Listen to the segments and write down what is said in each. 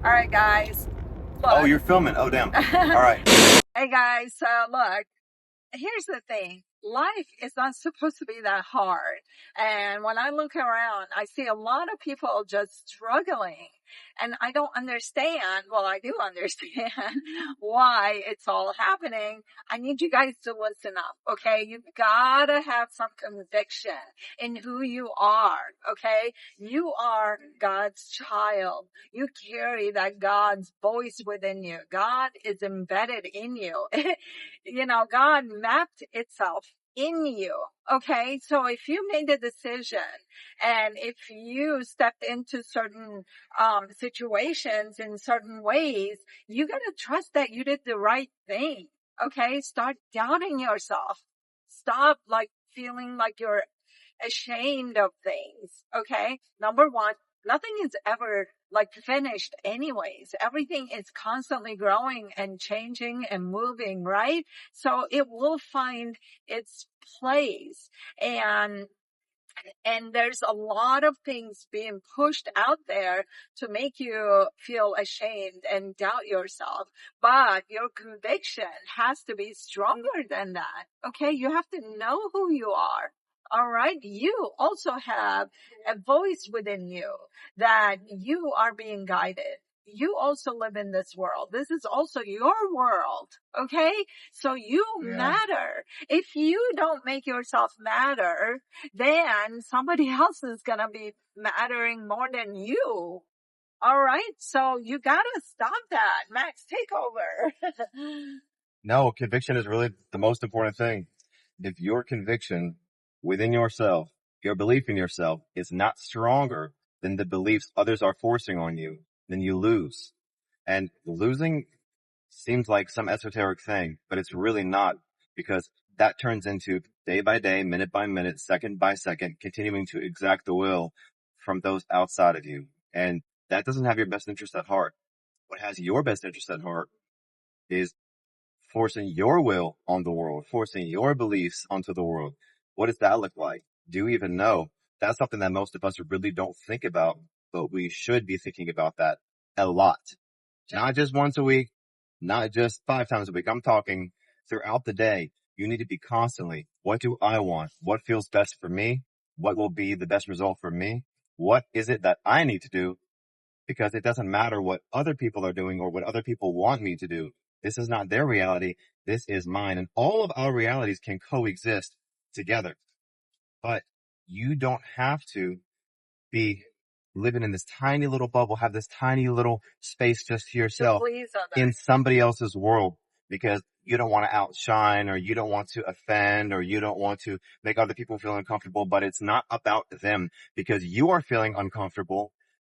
All right, guys. Oh, Look. you're filming. Oh, damn. All right. Hey, guys. Look. Here's the thing. Life is not supposed to be that hard. And when I look around, I see a lot of people just struggling. And I don't understand. Well, I do understand why it's all happening. I need you guys to listen up, okay? You've gotta have some conviction in who you are, okay? You are God's child. You carry that God's voice within you. God is embedded in you. God mapped itself in you. Okay. So if you made a decision and if you stepped into certain, situations in certain ways, you got to trust that you did the right thing. Okay. Start doubting yourself. Stop feeling like you're ashamed of things. Okay. Number one, nothing is ever finished anyways. Everything is constantly growing and changing and moving, right? So it will find its place. And there's a lot of things being pushed out there to make you feel ashamed and doubt yourself. But your conviction has to be stronger than that. Okay. You have to know who you are. All right. You also have a voice within you that you are being guided. You also live in this world. This is also your world. Okay. So you matter. If you don't make yourself matter, then somebody else is going to be mattering more than you. All right. So you got to stop that. Max, take over. No, conviction is really the most important thing. If your conviction within yourself, your belief in yourself is not stronger than the beliefs others are forcing on you, then you lose. And losing seems like some esoteric thing, but it's really not, because that turns into day by day, minute by minute, second by second, continuing to exact the will from those outside of you. And that doesn't have your best interest at heart. What has your best interest at heart is forcing your will on the world, forcing your beliefs onto the world. What does that look like? Do you even know? That's something that most of us really don't think about, but we should be thinking about that a lot. Not just once a week, not just 5 times a week. I'm talking throughout the day. You need to be constantly, what do I want? What feels best for me? What will be the best result for me? What is it that I need to do? Because it doesn't matter what other people are doing or what other people want me to do. This is not their reality. This is mine. And all of our realities can coexist together. But you don't have to be living in this tiny little bubble, have this tiny little space just to yourself in somebody else's world, because you don't want to outshine, or you don't want to offend, or you don't want to make other people feel uncomfortable. But it's not about them, because you are feeling uncomfortable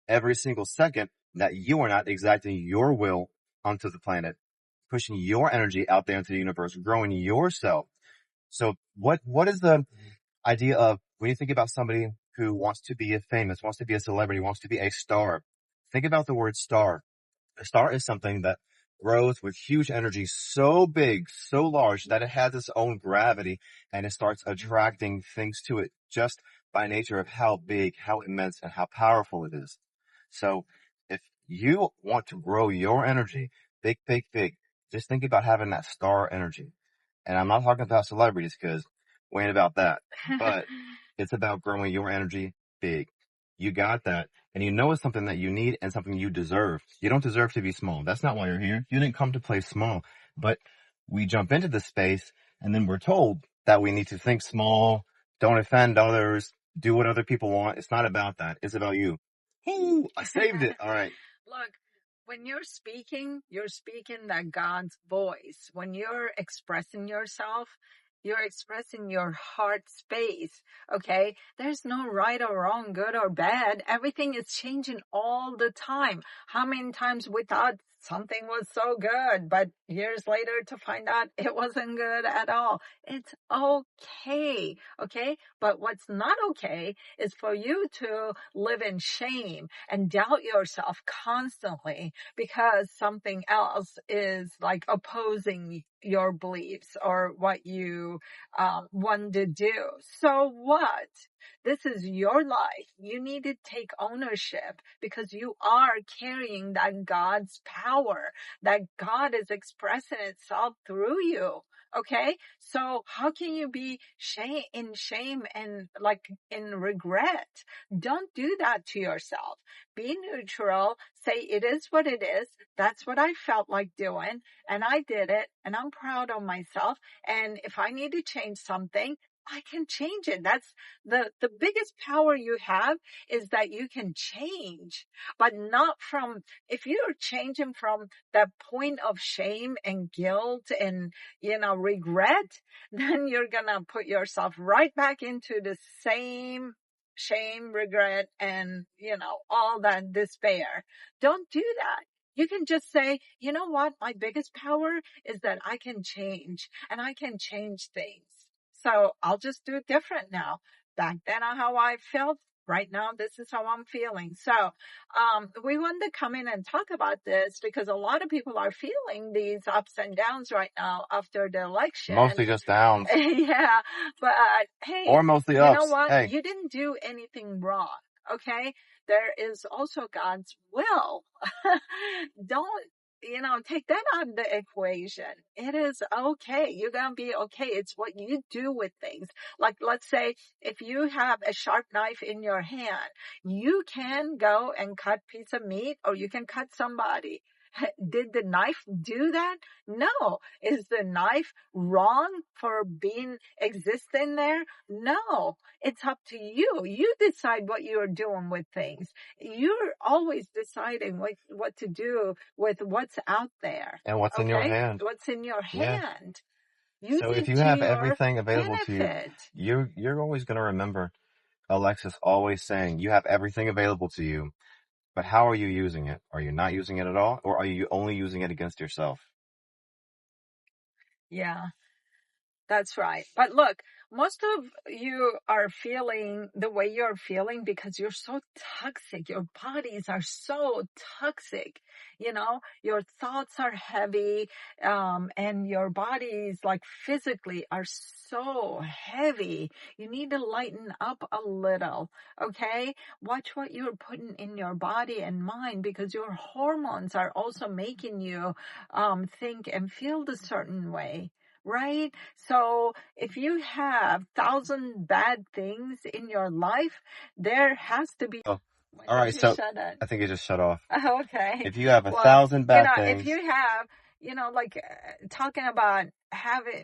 every single second that you are not exacting your will onto the planet, pushing your energy out there into the universe, growing yourself. So what is the idea of when you think about somebody who wants to be a famous, wants to be a celebrity, wants to be a star? Think about the word star. A star is something that grows with huge energy, so big, so large that it has its own gravity, and it starts attracting things to it just by nature of how big, how immense, and how powerful it is. So if you want to grow your energy big, big, big, just think about having that star energy. And I'm not talking about celebrities, because we ain't about that, but it's about growing your energy big. You got that. And you know it's something that you need and something you deserve. You don't deserve to be small. That's not why you're here. You didn't come to play small. But we jump into the space and then we're told that we need to think small, don't offend others, do what other people want. It's not about that. It's about you. Ooh, I saved it. All right. Look, when you're speaking that God's voice. When you're expressing yourself, you're expressing your heart space. Okay. There's no right or wrong, good or bad. Everything is changing all the time. How many times we thought something was so good, but years later to find out it wasn't good at all. It's okay. Okay. But what's not okay is for you to live in shame and doubt yourself constantly because something else is opposing your beliefs or what you want to do. So what? This is your life. You need to take ownership because you are carrying that God's power, that God is expressing itself through you. Okay. So how can you be in shame and like in regret? Don't do that to yourself. Be neutral. Say it is what it is. That's what I felt like doing. And I did it. And I'm proud of myself. And if I need to change something, I can change it. That's the biggest power you have, is that you can change, but not from, if you're changing from that point of shame and guilt and, regret, then you're gonna put yourself right back into the same shame, regret, and, all that despair. Don't do that. You can just say, you know what? My biggest power is that I can change and I can change things. So I'll just do it different now. Back then, how I felt. Right now, this is how I'm feeling. So, we wanted to come in and talk about this because a lot of people are feeling these ups and downs right now after the election. Mostly just downs. Yeah, but hey, or mostly you ups. know what? Hey. You didn't do anything wrong. Okay, there is also God's will. Don't, take that out of the equation. It is okay. You're going to be okay. It's what you do with things. Like, let's say if you have a sharp knife in your hand, you can go and cut a piece of meat, or you can cut somebody. Did the knife do that? No. Is the knife wrong for existing there? No. It's up to you. You decide what you're doing with things. You're always deciding what to do with what's out there. And what's in your hand. What's in your hand. Yeah. So if you have everything available to you, you're always going to remember Alexis always saying you have everything available to you. But how are you using it? Are you not using it at all? Or are you only using it against yourself? Yeah, that's right. But look, most of you are feeling the way you're feeling because you're so toxic. Your bodies are so toxic. Your thoughts are heavy, and your bodies, like physically, are so heavy. You need to lighten up a little. Okay. Watch what you're putting in your body and mind, because your hormones are also making you, think and feel the certain way. Right? So if you have 1,000 bad things in your life, there has to be. Oh, all right. So I think it just shut off. Okay. If you have 1,000 bad things. If you have, talking about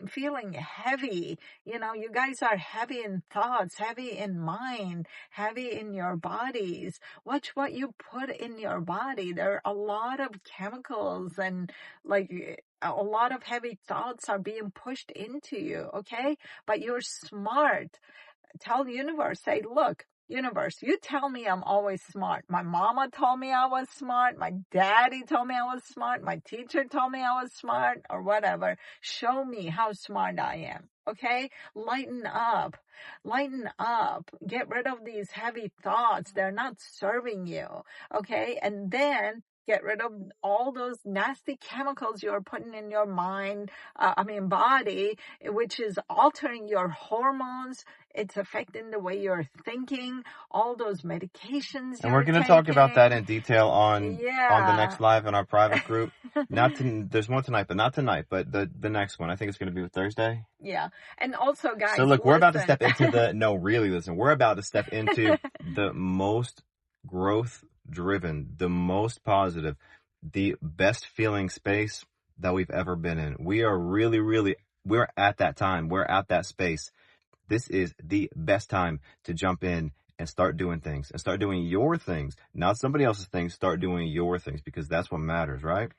feeling heavy, you guys are heavy in thoughts, heavy in mind, heavy in your bodies. Watch what you put in your body. There are a lot of chemicals and a lot of heavy thoughts are being pushed into you. Okay. But you're smart. Tell the universe, say, look, universe, you tell me I'm always smart. My mama told me I was smart. My daddy told me I was smart. My teacher told me I was smart, or whatever. Show me how smart I am. Okay? Lighten up. Lighten up. Get rid of these heavy thoughts. They're not serving you. Okay? And then get rid of all those nasty chemicals you're putting in your body, which is altering your hormones. It's affecting the way you're thinking, all those medications. And we're going to talk about that in detail on the next live in our private group. There's one tonight, but not tonight, but the next one. I think it's going to be Thursday. Yeah. And also, guys. So look, we're about to step into we're about to step into the most growth driven, the most positive, the best feeling space that we've ever been in. We are really, we're at that time. We're at that space. This is the best time to jump in and start doing things, and start doing your things, not somebody else's things. Start doing your things, because that's what matters, right?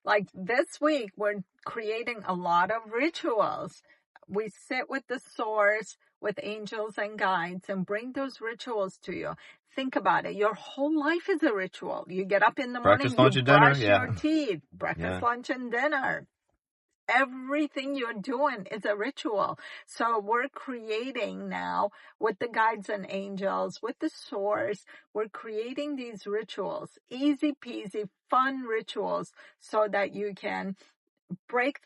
Like this week, we're creating a lot of rituals. We sit with the source, with angels and guides, and bring those rituals to you. Think about it. Your whole life is a ritual. You get up in the morning, you brush your teeth, breakfast, lunch, and dinner. Everything you're doing is a ritual. So we're creating now, with the guides and angels, with the source, we're creating these rituals, easy peasy, fun rituals, so that you can break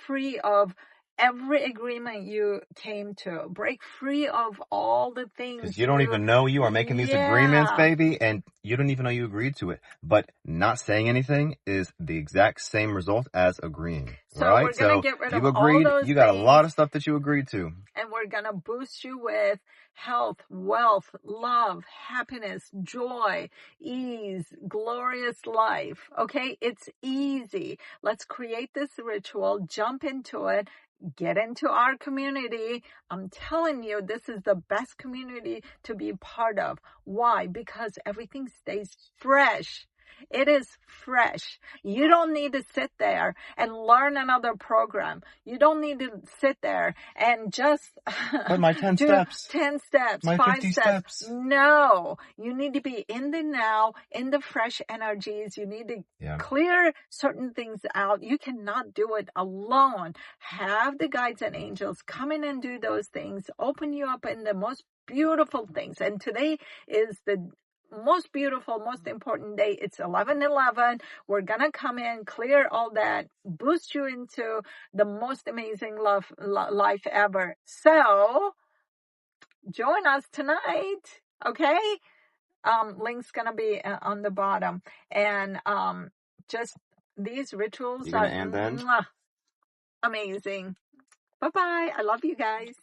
free of every agreement you came to. Break free of all the things. Because you don't even know you are making these agreements, Yeah. baby, and you don't even know you agreed to it. But not saying anything is the exact same result as agreeing, So right? we're going to get rid you of agreed, all those you got a lot things, of stuff that you agreed to. and we're going to boost you with health, wealth, love, happiness, joy, ease, glorious life. Okay? It's easy. Let's create this ritual, jump into it, get into our community. I'm telling you, this is the best community to be part of. Why? Because everything stays fresh. It is fresh. You don't need to sit there and learn another program. You don't need to sit there and just But my 10 do steps. 10 steps, My 5 50 steps. No, you need to be in the now, in the fresh energies. You need to clear certain things out. You cannot do it alone. Have the guides and angels come in and do those things, open you up in the most beautiful things. And today is the most beautiful, most important day. It's 11/11. We're gonna come in, clear all that, boost you into the most amazing life ever. So join us tonight, okay? Link's gonna be on the bottom, and just these rituals are amazing. Bye bye. I love you guys.